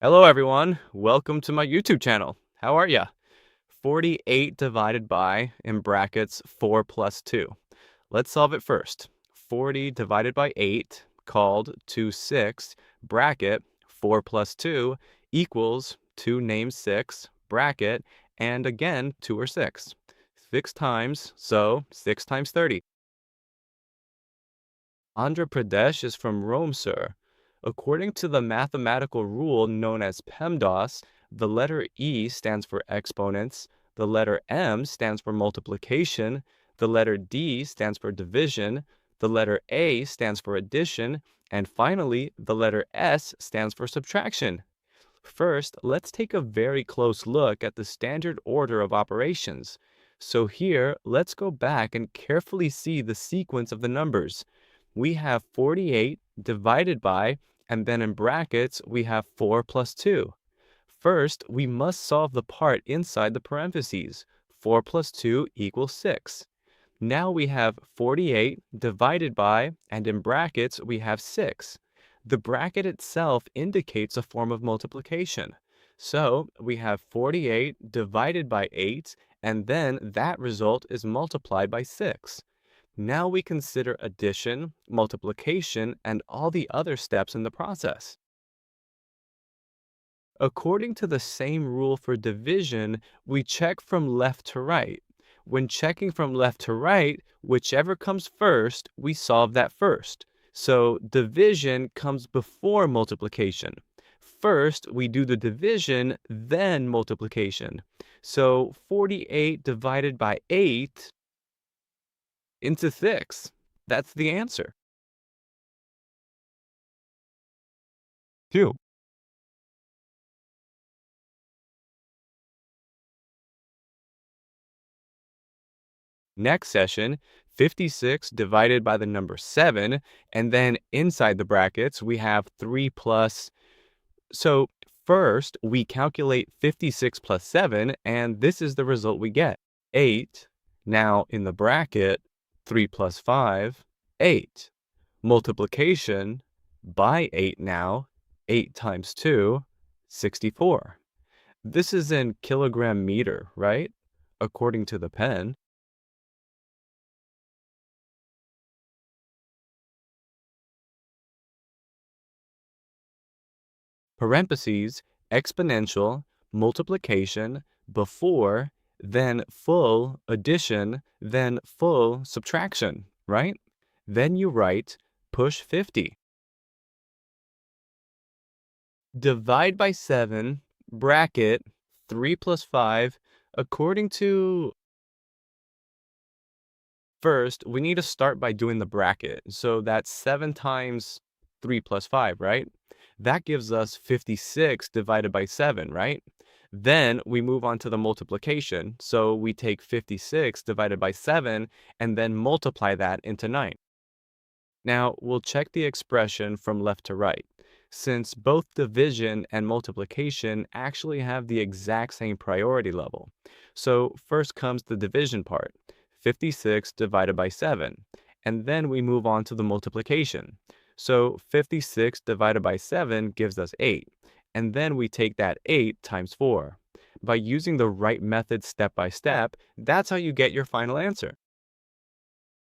Hello, everyone. Welcome to my YouTube channel. How are ya? 48 divided by, in brackets, 4 plus 2. Let's solve it first. 40 divided by 8, called 2 6, bracket, 4 plus 2, equals 2 named 6, bracket, and again, 2 or 6. 6 times, so 6 times 30. Andhra Pradesh is from Rome, sir. According to the mathematical rule known as PEMDAS, the letter E stands for exponents, the letter M stands for multiplication, the letter D stands for division, the letter A stands for addition, and finally, the letter S stands for subtraction. First, let's take a very close look at the standard order of operations. So here, let's go back and carefully see the sequence of the numbers. We have 48 divided by, and then in brackets, we have 4 plus 2. First, we must solve the part inside the parentheses. 4 plus 2 equals 6. Now we have 48 divided by, and in brackets, we have 6. The bracket itself indicates a form of multiplication. So we have 48 divided by 8, and then that result is multiplied by 6. Now we consider addition, multiplication, and all the other steps in the process. According to the same rule for division, we check from left to right. When checking from left to right, whichever comes first, we solve that first. So division comes before multiplication. First, we do the division, then multiplication. So 48 divided by 8 into 6. That's the answer. 2. Next session, 56 divided by the number 7, and then inside the brackets, we have 3 plus. So first, we calculate 56 plus 7, and this is the result we get, 8. Now in the bracket, 3 plus 5, 8. Multiplication by 8 now, 8 times 2, 64. This is in kilogram meter, right? According to the pen. Parentheses, exponential, multiplication, before, then full addition, then full subtraction, right? Then you write push 50. Divide by 7, bracket, 3 plus 5, according to. First, we need to start by doing the bracket. So that's 7 times 3 plus 5, right? That gives us 56 divided by 7, right? Then we move on to the multiplication. So we take 56 divided by 7 and then multiply that into 9. Now we'll check the expression from left to right, since both division and multiplication actually have the exact same priority level. So first comes the division part, 56 divided by 7, and then we move on to the multiplication. So 56 divided by 7 gives us 8, and then we take that 8 times 4. By using the right method step by step, that's how you get your final answer.